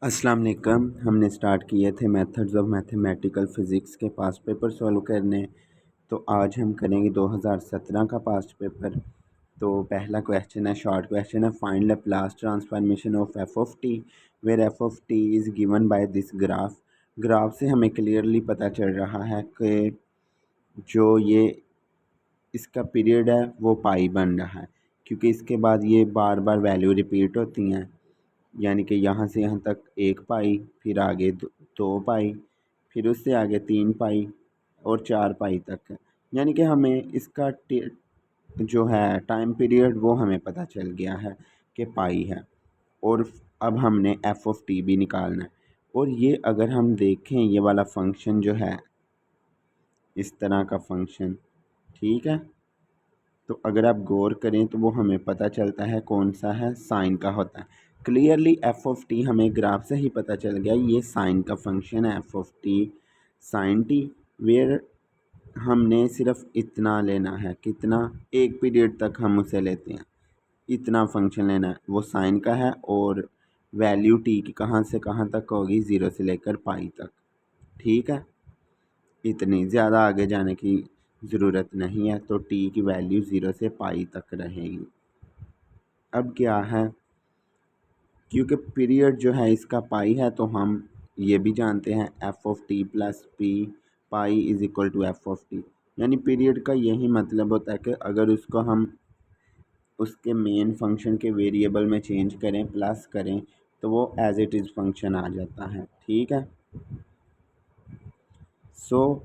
अस्सलाम वालेकुम। हमने स्टार्ट किए थे मेथड्स ऑफ मैथमेटिकल फ़िज़िक्स के पास्ट पेपर सॉल्व करने। तो आज हम करेंगे 2017 का पास्ट पेपर। तो पहला क्वेश्चन है, शॉर्ट क्वेश्चन है, find Laplace transformation of F of T where F of T is given by this graph. Graph से हमें क्लियरली पता चल रहा है कि जो ये इसका पीरियड है वो पाई बन रहा है, क्योंकि इसके बाद ये बार बार वैल्यू रिपीट होती हैं। यानी कि यहाँ से यहाँ तक 1 पाई, फिर आगे 2 पाई, फिर उससे आगे 3 पाई और 4 पाई तक है। यानी कि हमें इसका जो है टाइम पीरियड वो हमें पता चल गया है कि पाई है। और अब हमने एफ ऑफ टी भी निकालना है। और ये अगर हम देखें, ये वाला फंक्शन जो है, इस तरह का फंक्शन, ठीक है, तो अगर आप गौर करें तो वो हमें पता चलता है कौन सा है, साइन का होता है। क्लियरली एफ ऑफ टी हमें ग्राफ से ही पता चल गया, ये साइन का फंक्शन है, F of T sine T, where हमने सिर्फ इतना लेना है, कितना, एक पीरियड तक हम उसे लेते हैं, इतना फंक्शन लेना है, वो साइन का है। और वैल्यू टी की कहाँ से कहाँ तक होगी, 0 से लेकर पाई तक, ठीक है। इतनी ज़्यादा आगे जाने की ज़रूरत नहीं है, तो टी की वैल्यू 0 से पाई तक रहेगी। अब क्या है, क्योंकि पीरियड जो है इसका पाई है, तो हम ये भी जानते हैं F of T plus P pi is equal to F of T. यानी पीरियड का यही मतलब होता है कि अगर उसको हम उसके मेन फंक्शन के वेरिएबल में चेंज करें, प्लस करें, तो वो एज इट इज़ फंक्शन आ जाता है, ठीक है। So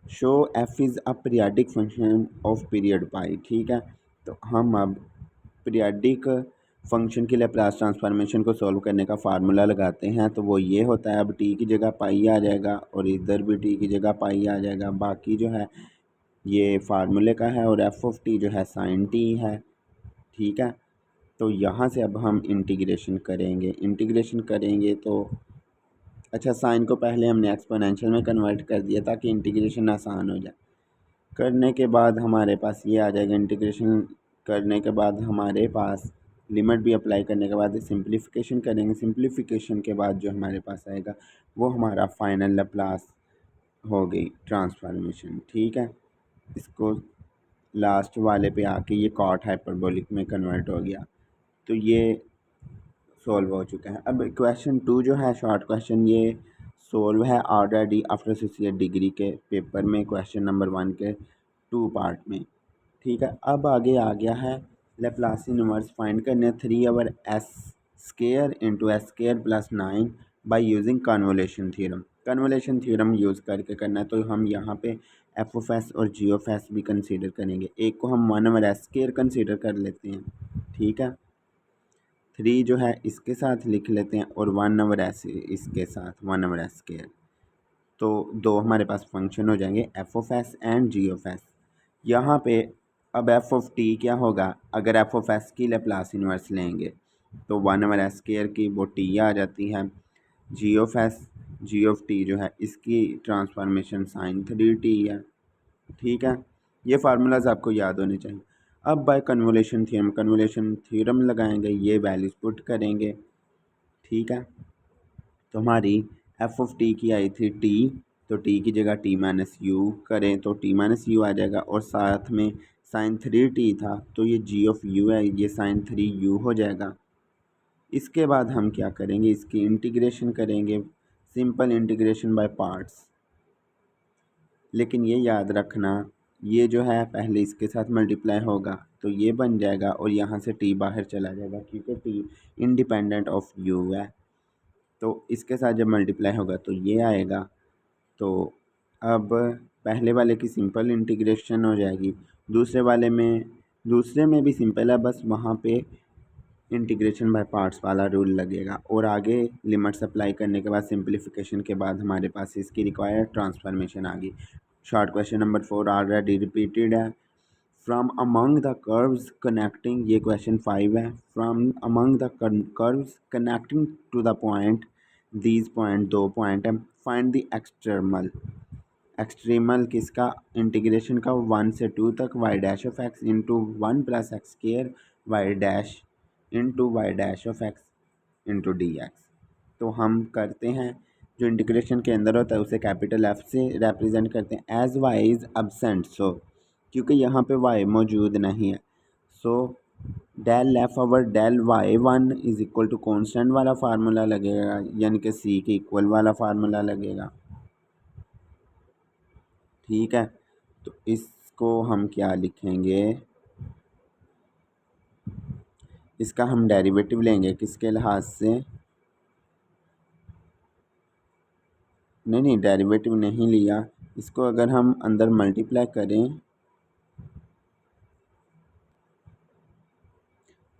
show F is a periodic function of period pi, ठीक है। तो हम अब पीरियाडिक फंक्शन के लैप्लास ट्रांसफॉर्मेशन को सॉल्व करने का फार्मूला लगाते हैं। तो वो ये होता है, अब टी की जगह पाई आ जाएगा और इधर भी टी की जगह पाई आ जाएगा। बाकी जो है ये फार्मूले का है, और एफ ऑफ टी जो है साइन टी है, ठीक है। तो यहाँ से अब हम इंटीग्रेशन करेंगे तो अच्छा, साइन को पहले हमने एक्सपोनेंशियल में कन्वर्ट कर दिया ताकि इंटीग्रेशन आसान हो जाए। करने के बाद हमारे पास ये आ जाएगा, इंटीग्रेशन करने के बाद हमारे पास लिमिट भी अप्लाई करने के बाद सिंप्लीफिकेशन करेंगे। सिंप्लीफिकेशन के बाद जो हमारे पास आएगा वो हमारा फाइनल लैप्लास हो गई ट्रांसफॉर्मेशन, ठीक है। इसको लास्ट वाले पे आके ये कॉट हाइपरबोलिक में कन्वर्ट हो गया। तो ये सॉल्व हो चुका है। अब क्वेश्चन 2 जो है, शॉर्ट क्वेश्चन, ये सॉल्व है ऑलरेडी आफ्टर एसोसिएट डिग्री के पेपर में, क्वेश्चन नंबर 1 के 2 पार्ट में, ठीक है। अब आगे आ गया है लैप्लास इनवर्स फाइंड करने, 3/s² into s² plus 9 by using convolution theorem. Convolution theorem use करके करना है। तो हम यहाँ पे एफ ऑफ एस और जी ऑफ एस भी कंसीडर करेंगे। एक को हम 1/s² कंसीडर कर लेते हैं, ठीक है। 3 जो है इसके साथ लिख लेते हैं और 1/s इसके साथ 1/s²। तो दो हमारे पास फंक्शन हो जाएंगे, F of S and G of S. यहाँ पे अब एफ ऑफ टी क्या होगा, अगर एफ ऑफ एस की लैप्लास इन्वर्स लेंगे तो 1/s² की वो टी आ जाती है। जी ऑफ टी जो है इसकी ट्रांसफॉर्मेशन साइन 3t है, ठीक है। ये फार्मूलाज आपको याद होने चाहिए। अब बाय कन्वोल्यूशन थ्योरम लगाएंगे, ये वैल्यूज पुट करेंगे, ठीक है। तो हमारी एफ ऑफ टी की आई थी टी, तो टी की जगह टी माइनस यू करें तो टी माइनस यू आ जाएगा, और साथ में साइन 3t था तो ये जी ऑफ यू है, ये साइन 3u हो जाएगा। इसके बाद हम क्या करेंगे, इसकी इंटीग्रेशन करेंगे, सिंपल इंटीग्रेशन बाय पार्ट्स। लेकिन ये याद रखना, ये जो है पहले इसके साथ मल्टीप्लाई होगा तो ये बन जाएगा, और यहाँ से टी बाहर चला जाएगा क्योंकि टी इंडिपेंडेंट ऑफ यू है। तो इसके साथ जब मल्टीप्लाई होगा तो ये आएगा। तो अब पहले वाले की सिंपल इंटीग्रेशन हो जाएगी, दूसरे में भी सिंपल है, बस वहाँ पे इंटीग्रेशन बाय पार्ट्स वाला रूल लगेगा। और आगे लिमिट्स अप्लाई करने के बाद सिंप्लीफिकेशन के बाद हमारे पास इसकी रिक्वायर्ड ट्रांसफॉर्मेशन आ गई। Short question number 4 already repeated है। From among the curves connecting, ये क्वेश्चन 5 है। From among the curves connecting to the point, these point, दो पॉइंट है, फाइंड द एक्सट्रीमल किसका, इंटीग्रेशन का 1 से 2 तक, Y dash of X into 1 plus x² Y dash into Y dash of X into D X. तो हम करते हैं, जो इंटीग्रेशन के अंदर होता है उसे कैपिटल F से रिप्रेजेंट करते हैं। As y is absent, so क्योंकि यहाँ पे y मौजूद नहीं है, so del F over del y1 is equal to constant वाला फार्मूला लगेगा, यानी कि c के इक्वल वाला फार्मूला लगेगा। ठीक है, तो इसको हम क्या लिखेंगे, इसका हम डेरिवेटिव लेंगे किसके लिहाज से, नहीं डेरिवेटिव नहीं लिया, इसको अगर हम अंदर मल्टीप्लाई करें,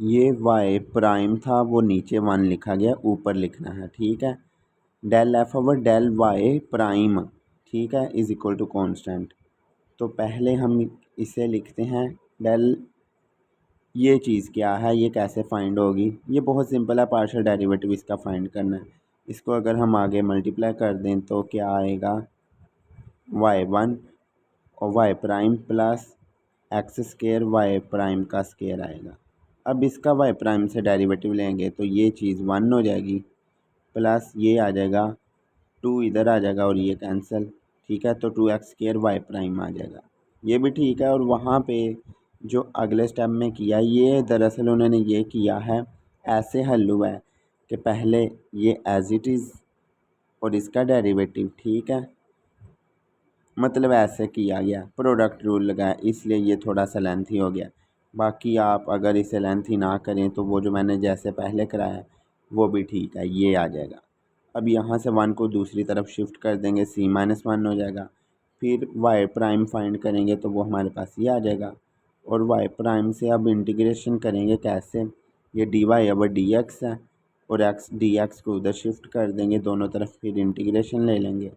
ये y प्राइम था वो नीचे 1 लिखा गया, ऊपर लिखना है। ठीक है, del F over del y prime, ठीक है, इज़ इक्वल टू कॉन्स्टेंट। तो पहले हम इसे लिखते हैं डेल, ये चीज़ क्या है, ये कैसे फाइंड होगी, ये बहुत सिंपल है, पार्शियल डेरिवेटिव इसका फाइंड करना है। इसको अगर हम आगे मल्टीप्लाई कर दें तो क्या आएगा, y1 और y prime plus x square y prime का स्केयर आएगा। अब इसका y प्राइम से डेरिवेटिव लेंगे तो ये चीज़ 1 हो जाएगी, प्लस ये आ जाएगा 2 इधर आ जाएगा और ये कैंसिल। ठीक है, तो 2x स्केयर y प्राइम आ जाएगा, ये भी ठीक है। और वहाँ पे जो अगले स्टेप में किया, ये दरअसल उन्होंने ये किया है, ऐसे हल हुआ है कि पहले ये एज इट इज़ और इसका डेरिवेटिव, ठीक है, मतलब ऐसे किया गया, प्रोडक्ट रूल लगाया, इसलिए ये थोड़ा सा लेंथी हो गया। बाकी आप अगर इसे लेंथी ना करें तो वो जो मैंने जैसे पहले कराया वो भी ठीक है, ये आ जाएगा। अब यहाँ से 1 को दूसरी तरफ शिफ्ट कर देंगे, c-1 हो जाएगा। फिर y प्राइम फाइंड करेंगे तो वो हमारे पास ये आ जाएगा, और y प्राइम से अब इंटीग्रेशन करेंगे कैसे, ये dy ओवर dx है, और x dx को उधर शिफ्ट कर देंगे दोनों तरफ, फिर इंटीग्रेशन ले लेंगे।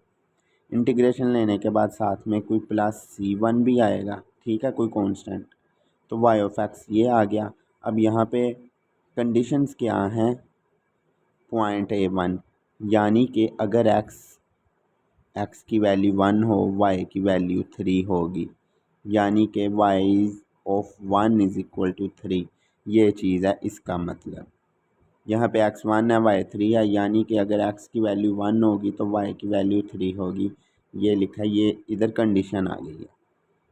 इंटीग्रेशन लेने के बाद साथ में कोई प्लस c1 भी आएगा, ठीक है, कोई कांस्टेंट, तो y ऑफ x ये आ गया। अब यहाँ पे कंडीशंस क्या हैं, पॉइंट A1, यानी कि अगर x की वैल्यू 1 हो, y की वैल्यू 3 होगी, यानी कि y of 1 is equal to 3, ये चीज़ है इसका मतलब। यहाँ पे x1 है, y3 है, यानी कि अगर x की वैल्यू 1 होगी तो y की वैल्यू 3 होगी, ये लिखा है, ये इधर कंडीशन आ गई है।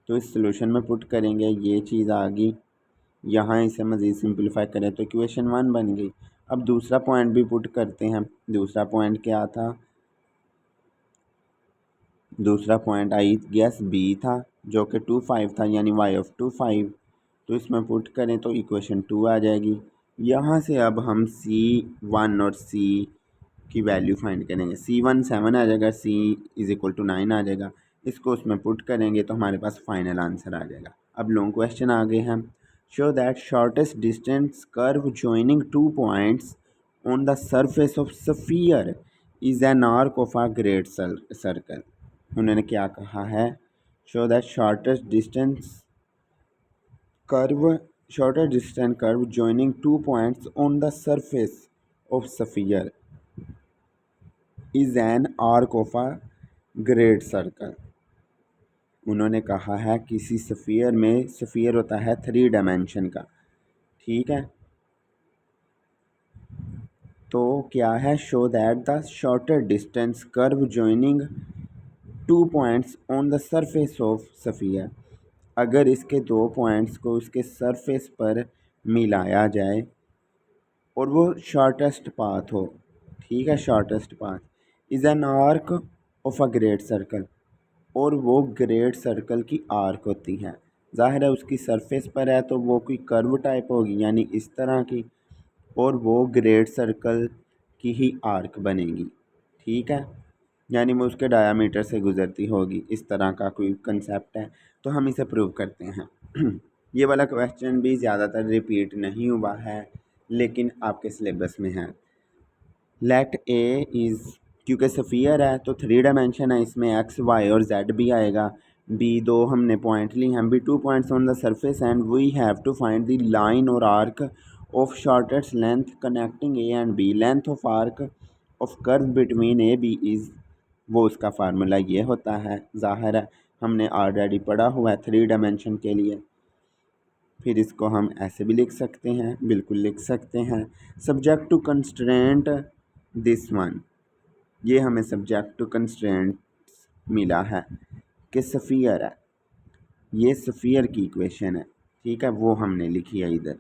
तो इस सॉल्यूशन में पुट करेंगे, ये चीज़ आ गई, यहाँ इसे मज़ीद सिंपलीफाई करें तो इक्वेशन 1 बन गई। अब दूसरा पॉइंट भी पुट करते हैं। दूसरा पॉइंट क्या था, दूसरा पॉइंट आई गेस बी था, जो कि 2 5 था, यानी y ऑफ 2 5। तो इसमें पुट करें तो इक्वेशन 2 आ जाएगी। यहाँ से अब हम c1 और c की वैल्यू फाइंड करेंगे। c1 7 आ जाएगा, c इज़ इक्वल टू 9 आ जाएगा। इसको उसमें पुट करेंगे तो हमारे पास फाइनल आंसर आ जाएगा। अब लॉन्ग क्वेश्चन आ गए हैं। Show that shortest distance curve joining 2 points on the surface of sphere is an arc of a great circle. उन्होंने क्या कहा है, show that shortest distance curve joining 2 points on the surface of sphere is an arc of a great circle। उन्होंने कहा है किसी sphere में, sphere होता है 3 डायमेंशन का, ठीक है, तो क्या है, show that the shorter distance curve joining 2 points on the surface of sphere, अगर इसके 2 पॉइंट्स को उसके सरफेस पर मिलाया जाए और वो शॉर्टेस्ट पाथ हो, ठीक है, shortest path is an arc of a great circle, और वो ग्रेट सर्कल की आर्क होती है। ज़ाहिर है उसकी सरफेस पर है तो वो कोई कर्व टाइप होगी, यानी इस तरह की, और वो ग्रेट सर्कल की ही आर्क बनेगी, ठीक है, यानी वो उसके डायामीटर से गुज़रती होगी, इस तरह का कोई कंसेप्ट है। तो हम इसे प्रूव करते हैं। ये वाला क्वेश्चन भी ज़्यादातर रिपीट नहीं हुआ है, लेकिन आपके सिलेबस में है। लेट ए इज़, क्योंकि सफ़ियर है तो 3 डायमेंशन है, इसमें एक्स वाई और जेड भी आएगा। बी 2 हमने पॉइंट ली हैं, B 2 points on the surface and we have to find the line और arc of shortest length connecting A and B. Length of arc of curve between A B is, वो उसका formula ये होता है, ज़ाहिर है हमने ऑलरेडी पढ़ा हुआ है 3 डायमेंशन के लिए। फिर इसको हम ऐसे भी लिख सकते हैं, बिल्कुल लिख सकते हैं, subject to constraint this one, ये हमें सब्जेक्ट टू कंस्ट्रेंट्स मिला है कि स्फीयर है, ये स्फीयर की इक्वेशन है, ठीक है, वो हमने लिखी है इधर।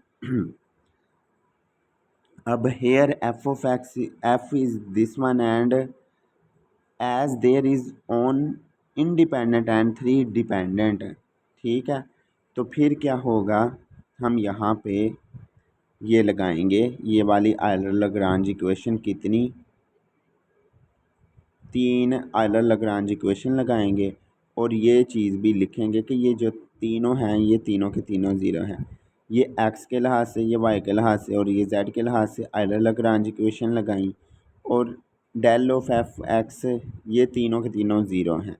अब here F of X, F is this one and as there is one independent and three dependent, ठीक है। तो फिर क्या होगा, हम यहाँ पे ये लगाएंगे, ये वाली आयलर लाग्रांज इक्वेशन कितनी, 3 आयलर लाग्रांज इक्वेशन लगाएंगे और ये चीज़ भी लिखेंगे कि ये जो तीनों हैं ये तीनों के तीनों ज़ीरो हैं, ये एक्स के लिहाज से, ये वाई के लिहाज से और ये जेड के लिहाज से आयलर लाग्रांज इक्वेशन लगाई और डेल ऑफ एफ एक्स, ये तीनों के तीनों ज़ीरो हैं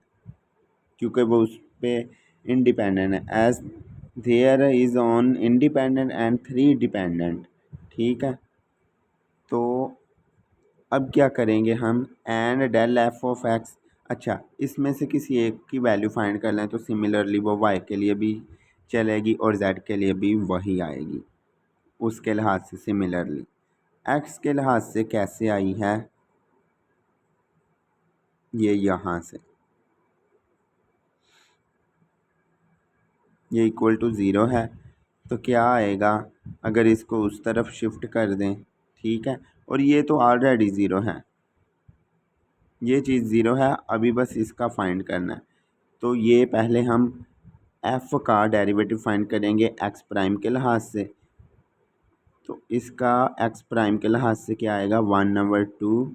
क्योंकि वो उस पर इंडिपेंडेंट है, as there is one independent and three dependent, ठीक है। तो अब क्या करेंगे हम, and del F of X, अच्छा इसमें से किसी एक की वैल्यू फाइंड कर लें तो सिमिलरली वो वाई के लिए भी चलेगी और जेड के लिए भी वही आएगी उसके लिहाज से सिमिलरली। एक्स के लिहाज से कैसे आई है, ये यहाँ से, ये इक्वल टू ज़ीरो है, तो क्या आएगा अगर इसको उस तरफ शिफ्ट कर दें, ठीक है, और ये तो ऑलरेडी ज़ीरो है, ये चीज़ ज़ीरो है, अभी बस इसका फाइंड करना है। तो ये पहले हम एफ़ का डेरिवेटिव फाइंड करेंगे एक्स प्राइम के लिहाज से, तो इसका एक्स प्राइम के लिहाज से क्या आएगा 1/2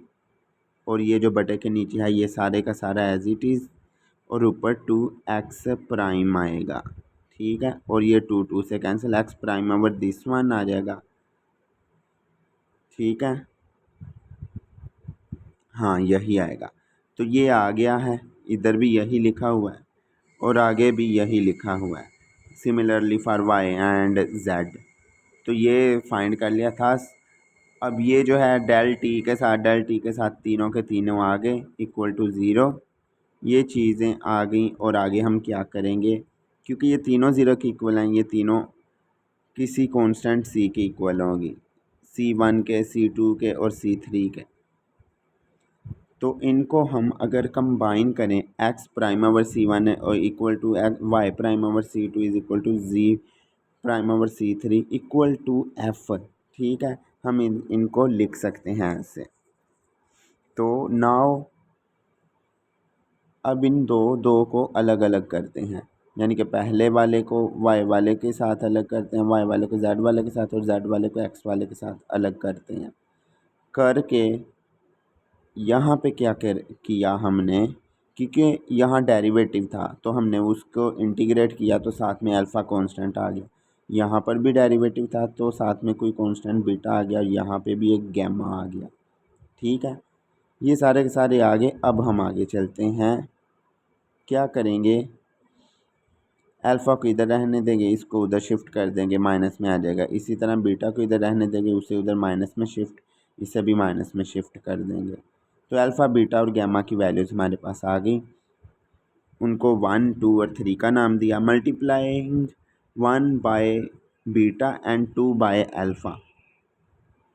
और ये जो बटे के नीचे है ये सारे का सारा एज इट इज़ और ऊपर 2x प्राइम आएगा, ठीक है, और ये 2 से cancel, X prime over this one आ जाएगा, ठीक है, हाँ यही आएगा। तो ये आ गया है, इधर भी यही लिखा हुआ है और आगे भी यही लिखा हुआ है, similarly for Y and Z, तो ये फाइंड कर लिया था। अब ये जो है डेल टी के साथ, डेल टी के साथ तीनों के तीनों आ गए इक्वल टू ज़ीरो, ये चीज़ें आ गई और आगे हम क्या करेंगे, क्योंकि ये तीनों ज़ीरो की इक्वल हैं, ये तीनों किसी कांस्टेंट सी की इक्वल होगी, C1 के, C2 के और C3 के, तो इनको हम अगर कंबाइन करें एक्स प्राइम ओवर C1 और equal to Y prime over C2 is equal to G prime over C3 equal to F, ठीक है, हम इनको लिख सकते हैं ऐसे। तो नाउ अब इन दो को अलग अलग करते हैं, यानी कि पहले वाले को वाई वाले के साथ अलग करते हैं, वाई वाले को जेड वाले के साथ और जेड वाले को एक्स वाले के साथ अलग करते हैं, करके यहाँ पे क्या किया हमने, क्योंकि यहाँ डेरिवेटिव था तो हमने उसको इंटीग्रेट किया तो साथ में अल्फ़ा कांस्टेंट आ गया, यहाँ पर भी डेरिवेटिव था तो साथ में कोई कांस्टेंट बीटा आ गया और यहाँ पे भी एक गैमा आ गया, ठीक है, ये सारे के सारे आ गए। अब हम आगे चलते हैं, क्या करेंगे, अल्फ़ा को इधर रहने देंगे, इसको उधर शिफ्ट कर देंगे, माइनस में आ जाएगा, इसी तरह बीटा को इधर रहने देंगे, उसे उधर माइनस में शिफ्ट, इसे भी माइनस में शिफ्ट कर देंगे। तो अल्फ़ा बीटा और गैमा की वैल्यूज़ हमारे पास आ गई, उनको 1 2 और 3 का नाम दिया, multiplying 1 by beta and 2 bye alpha,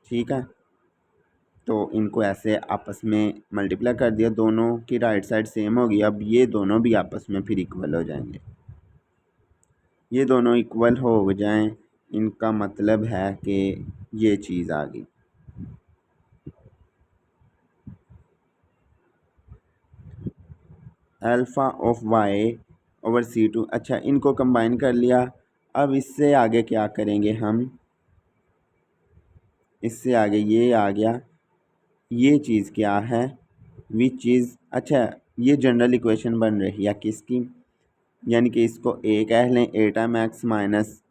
ठीक है, तो इनको ऐसे आपस में मल्टीप्लाई कर दिया, दोनों की राइट साइड सेम होगी, अब ये दोनों भी आपस में फिर इक्वल हो जाएंगे, ये दोनों इक्वल हो जाएं, इनका मतलब है कि ये चीज़ आ गई, alpha of Y over C2, अच्छा इनको कंबाइन कर लिया। अब इससे आगे क्या करेंगे हम, इससे आगे ये आ गया, ये चीज़ क्या है, विच चीज़, अच्छा ये जनरल इक्वेशन बन रही है किसकी, यानी कि इसको ए कह लें, A time X minus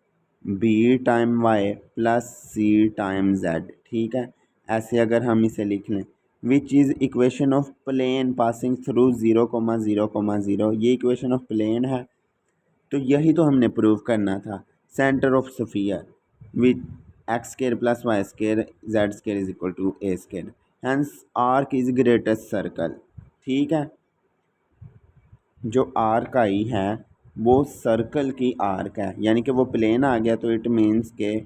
B time Y plus C time Z, ठीक है, ऐसे अगर हम इसे लिख लें, which is equation of plane passing through 0,0,0, ये इक्वेशन ऑफ प्लेन है, तो यही तो हमने प्रूव करना था, centre of sphere with X square plus Y square Z square is equal to A square, hence arc is greatest circle, ठीक है, जो आर्क आई है वो सर्कल की आर्क है, यानी कि वो प्लेन आ गया तो इट मीन्स के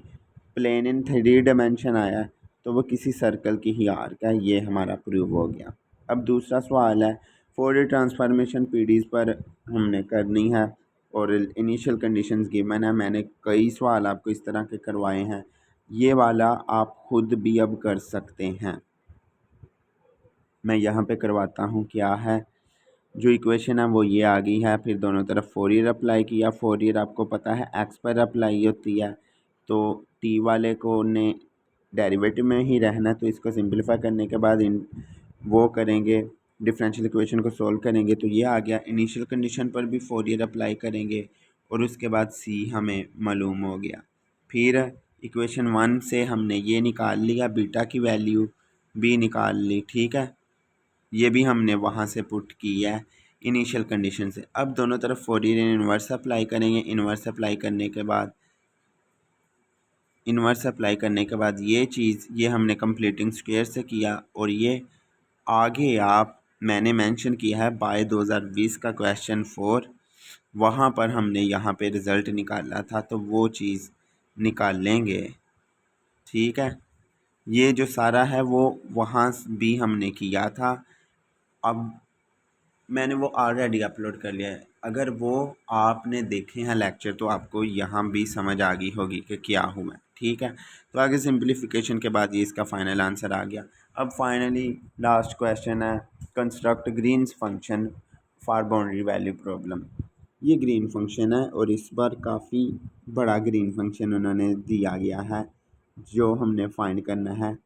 प्लेन इन 3 डायमेंशन आया, तो वो किसी सर्कल की ही आर्क है। ये हमारा प्रूव हो गया। अब दूसरा सवाल है, फोरियर ट्रांसफॉर्मेशन पीडीज पर हमने करनी है और इनिशियल कंडीशंस गिवन है। मैंने कई सवाल आपको इस तरह के करवाए हैं, ये वाला आप खुद भी अब कर सकते हैं। मैं यहाँ पे करवाता हूँ। क्या है जो इक्वेशन है वो ये आ गई है, फिर दोनों तरफ फोरियर अप्लाई किया। फोरियर आपको पता है एक्स पर अप्लाई होती है, तो टी वाले को ने डेरिवेटिव में ही रहना, तो इसको सिंपलीफाई करने के बाद इन वो करेंगे, डिफरेंशियल इक्वेशन को सोल्व करेंगे, तो ये आ गया। इनिशियल कंडीशन पर भी फोरियर अप्लाई करेंगे और उसके बाद सी हमें मालूम हो गया। फिर इक्वेशन 1 से हमने ये निकाल लिया, बीटा की वैल्यू भी निकाल ली, ठीक है। ये भी हमने वहाँ से पुट की है इनिशियल कंडीशन से। अब दोनों तरफ फोरियर इन्वर्स अप्लाई करेंगे। इन्वर्स अप्लाई करने के बाद ये चीज़ ये हमने कंप्लीटिंग स्क्वायर से किया, और ये आगे मैंने मेंशन किया है बाय 2020 का क्वेश्चन 4, वहाँ पर हमने यहाँ पे रिज़ल्ट निकाला था, तो वो चीज़ निकाल लेंगे, ठीक है। ये जो सारा है वो वहाँ भी हमने किया था। अब मैंने वो ऑलरेडी अपलोड कर लिया है। अगर वो आपने देखे हैं लेक्चर तो आपको यहाँ भी समझ आ गई होगी कि क्या हुआ है, ठीक है। तो आगे सिंप्लीफिकेशन के बाद ये इसका फाइनल आंसर आ गया। अब फाइनली लास्ट क्वेश्चन है, construct Green's function for boundary value problem. ये ग्रीन फंक्शन है और इस बार काफ़ी बड़ा ग्रीन फंक्शन उन्होंने दिया गया है जो हमने फाइंड करना है।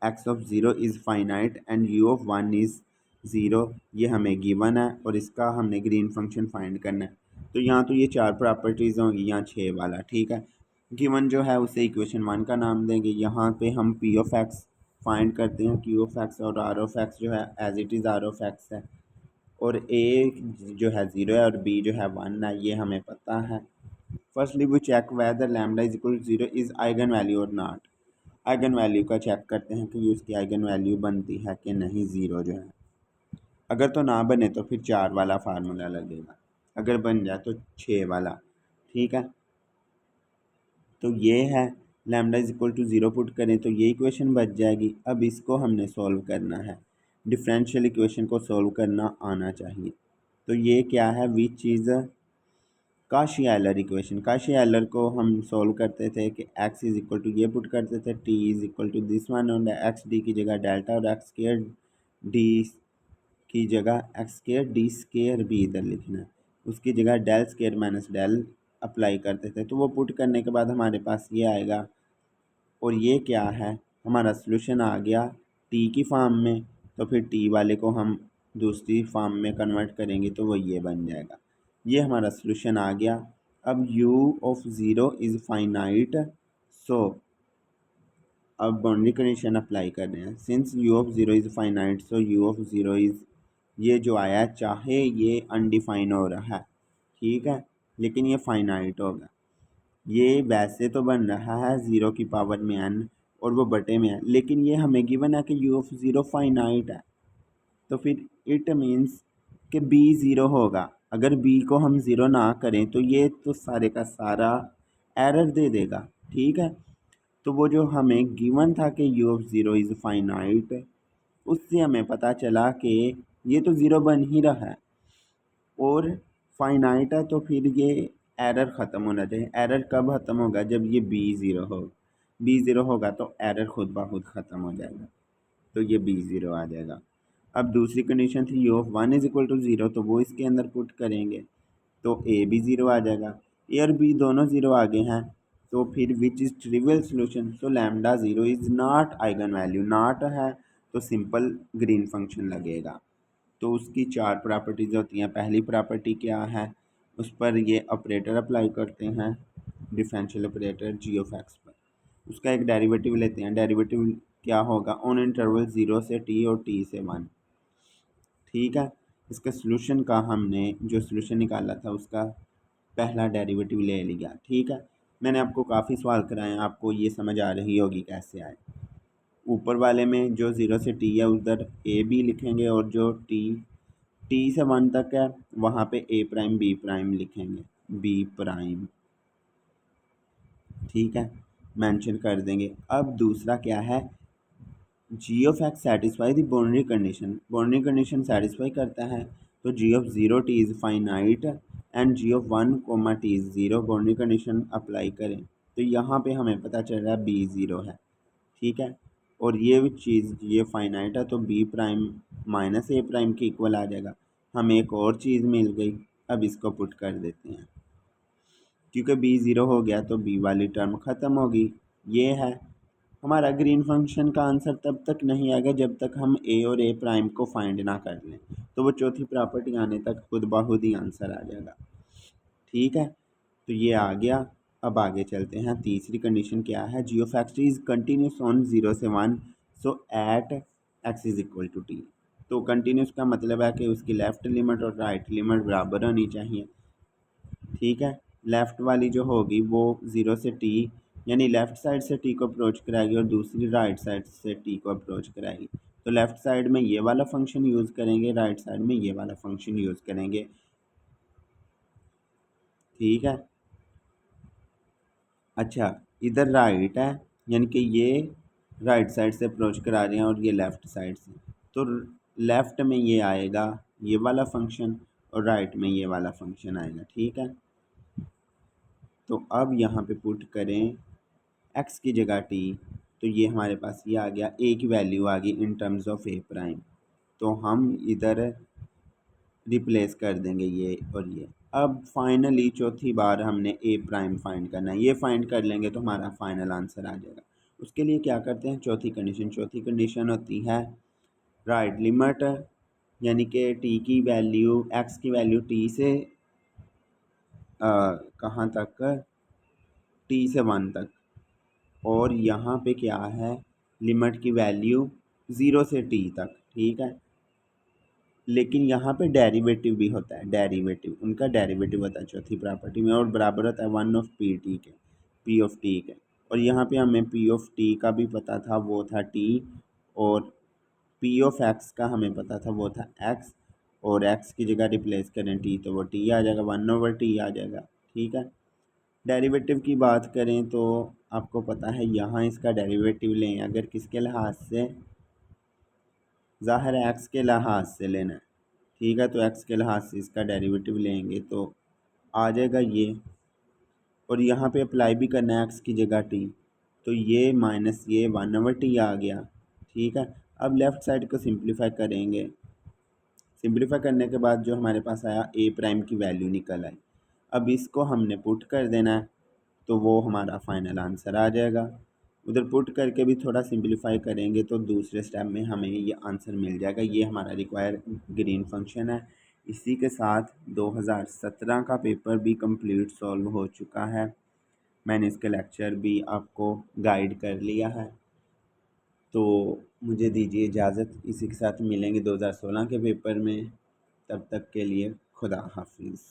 X of zero is finite and you of one is zero, ये हमें गिवन है और इसका हमने ग्रीन फंक्शन फाइंड करना है। तो यहाँ तो ये 4 प्रॉपर्टीज़ होंगी, यहाँ 6 वाला, ठीक है। गिवन जो है उसे इक्वेशन 1 का नाम देंगे। यहाँ पे हम पी ऑफ एक्स फाइंड करते हैं, क्यू ऑफ एक्स, और आर ऑफ एक्स जो है as it is R of X है, और ए जो है 0 है और बी जो है 1 है, ये हमें पता है। Firstly we check whether lambda is equal to 0 is eigenvalue और नॉट। आइगन वैल्यू का चेक करते हैं कि उसकी आइगन वैल्यू बनती है कि नहीं, 0 जो है। अगर तो ना बने तो फिर 4 वाला फार्मूला लगेगा, अगर बन जाए तो 6 वाला, ठीक है। तो ये है lambda is equal to 0 put करें तो ये इक्वेशन बच जाएगी। अब इसको हमने सॉल्व करना है, डिफरेंशियल इक्वेशन को सॉल्व करना आना चाहिए। तो ये क्या है, विच चीज़ Cauchy Euler equation. Cauchy Euler को हम सॉल्व करते थे कि एक्स इज़ इक्वल टू ये पुट करते थे, T is equal to this one, और एक्स डी की जगह डेल्टा और एक्स स्क्वायर डी की जगह एक्स स्क्वायर डी स्क्वायर भी इधर लिखना है, उसकी जगह del square minus del apply करते थे। तो वो पुट करने के बाद हमारे पास ये आएगा, और ये क्या है, हमारा सोल्यूशन आ गया टी की फॉर्म में। तो फिर टी वाले को हम दूसरी फॉर्म में कन्वर्ट करेंगे तो वो ये बन जाएगा। ये हमारा सोल्यूशन आ गया। अब u of zero is finite, so अब बाउंड्री कंडीशन अप्लाई कर रहे हैं। Since u of zero is finite, so u of zero is, ये जो आया है चाहे ये अनडिफाइन हो रहा है, ठीक है, लेकिन ये फाइनाइट होगा। ये वैसे तो बन रहा है 0 की पावर में n और वो बटे में है, लेकिन ये हमें गिवन है कि u ऑफ ज़ीरो फाइनाइट है, तो फिर इट मीन्स कि b ज़ीरो होगा। अगर b को हम ज़ीरो ना करें तो ये तो सारे का सारा एरर दे देगा, ठीक है। तो वो जो हमें गिवन था कि u of zero is finite, उससे हमें पता चला कि ये तो ज़ीरो बन ही रहा है और फाइनाइट है, तो फिर ये एरर ख़त्म होना चाहिए। एरर कब ख़त्म होगा, जब ये बी ज़ीरो हो, बी ज़ीरो होगा तो एरर खुद ब खुद ख़त्म हो जाएगा, तो ये बी ज़ीरो आ जाएगा। अब दूसरी कंडीशन थी U of one is equal to zero, तो वो इसके अंदर पुट करेंगे तो ए भी ज़ीरो आ जाएगा, ए और बी दोनों ज़ीरो आगे हैं, तो फिर which is trivial solution, so lambda zero is not eigen value. Not है तो सिंपल ग्रीन फंक्शन लगेगा। तो उसकी 4 प्रॉपर्टीज़ होती हैं। पहली प्रॉपर्टी क्या है, उस पर ये ऑपरेटर अप्लाई करते हैं, differential operator G of X पर, उसका एक डेरिवेटिव लेते हैं। डेरिवेटिव क्या होगा, ऑन इंटरवल 0 से टी और टी से 1, ठीक है। इसका सोल्यूशन का हमने जो सोल्यूशन निकाला था उसका पहला डेरिवेटिव ले लिया, ठीक है। मैंने आपको काफ़ी सवाल कराए हैं, आपको ये समझ आ रही होगी कैसे आए। ऊपर वाले में जो 0 से टी है उधर ए बी लिखेंगे, और जो टी से 1 तक है वहाँ पे ए प्राइम बी प्राइम लिखेंगे, बी प्राइम, ठीक है। मेंशन कर देंगे। अब दूसरा क्या है, G of X satisfy the boundary condition, boundary condition satisfy करता है तो G of zero T is finite and G of one comma T is zero, boundary condition apply करें तो यहाँ पे हमें पता चल रहा है बी ज़ीरो है, ठीक है। और ये चीज़ ये फाइनाइट है तो बी प्राइम माइनस ए प्राइम के इक्वल आ जाएगा। हमें एक और चीज़ मिल गई, अब इसको पुट कर देते हैं, क्योंकि बी ज़ीरो हो गया तो बी वाली टर्म ख़त्म होगी। ये है हमारा ग्रीन फंक्शन का आंसर तब तक नहीं आएगा जब तक हम ए और ए प्राइम को फाइंड ना कर लें, तो वो चौथी प्रॉपर्टी आने तक खुद ब खुद ही आंसर आ जाएगा, ठीक है। तो ये आ गया। अब आगे चलते हैं, तीसरी कंडीशन क्या है, G of X is continuous on 0 से 1 so at X is equal to T. तो कंटिन्यूस का मतलब है कि उसकी लेफ़्ट लिमिट और राइट लिमिट बराबर होनी चाहिए, ठीक है। लेफ़्ट वाली जो होगी वो 0 से टी यानी लेफ़्ट साइड से टी को अप्रोच कराएगी और दूसरी राइट साइड से टी को अप्रोच कराएगी। तो लेफ़्ट साइड में ये वाला फंक्शन यूज़ करेंगे, राइट साइड में ये वाला फंक्शन यूज़ करेंगे, ठीक है। अच्छा, इधर राइट है यानी कि ये राइट साइड से अप्रोच करा रहे हैं और ये लेफ़्ट साइड से, तो लेफ़्ट में ये आएगा ये वाला फंक्शन और राइट में ये वाला फंक्शन आएगा, ठीक है। तो अब यहाँ पे पुट करें एक्स की जगह टी, तो ये हमारे पास ये आ गया, ए की वैल्यू आ गई in terms of A prime, तो हम इधर रिप्लेस कर देंगे ये और ये। अब फाइनली चौथी बार हमने ए प्राइम फाइंड करना है, ये फाइंड कर लेंगे तो हमारा फाइनल आंसर आ जाएगा। उसके लिए क्या करते हैं, चौथी कंडीशन, चौथी कंडीशन होती है राइट लिमिट, यानी कि टी की वैल्यू एक्स की वैल्यू टी से कहाँ तक, टी से 1 तक, और यहाँ पे क्या है लिमिट की वैल्यू 0 से टी तक, ठीक है। लेकिन यहाँ पे डेरिवेटिव भी होता है, डेरिवेटिव उनका डेरिवेटिव होता है चौथी प्रॉपर्टी में और बराबर होता है 1 ऑफ पी टी के, पी ऑफ टी के। और यहाँ पे हमें पी ऑफ टी का भी पता था वो था टी, और पी ऑफ एक्स का हमें पता था वो था एक्स, और एक्स की जगह रिप्लेस करें टी तो वो टी आ जाएगा, 1/t आ जाएगा, ठीक है। डेरिवेटिव की बात करें तो आपको पता है यहाँ इसका डेरिवेटिव लें अगर किसके लिहाज से, ज़ाहिर है एक्स के लिहाज से लेना है, ठीक है। तो एक्स के लिहाज से इसका डेरिवेटिव लेंगे तो आ जाएगा ये, और यहाँ पे अप्लाई भी करना है एक्स की जगह टी, तो ये माइनस ये 1/t आ गया, ठीक है। अब लेफ़्ट साइड को सिंप्लीफाई करेंगे, सिंप्लीफाई करने के बाद जो हमारे पास आया ए प्राइम की वैल्यू निकल आई। अब इसको हमने पुट कर देना है तो वो हमारा फाइनल आंसर आ जाएगा। उधर पुट करके भी थोड़ा सिंप्लीफाई करेंगे तो दूसरे स्टेप में हमें ये आंसर मिल जाएगा। ये हमारा रिक्वायर ग्रीन फंक्शन है। इसी के साथ 2017 का पेपर भी कंप्लीट सॉल्व हो चुका है। मैंने इसके लेक्चर भी आपको गाइड कर लिया है। तो मुझे दीजिए इजाज़त, इसी के साथ मिलेंगे 2016 के पेपर में। तब तक के लिए खुदा हाफिज़।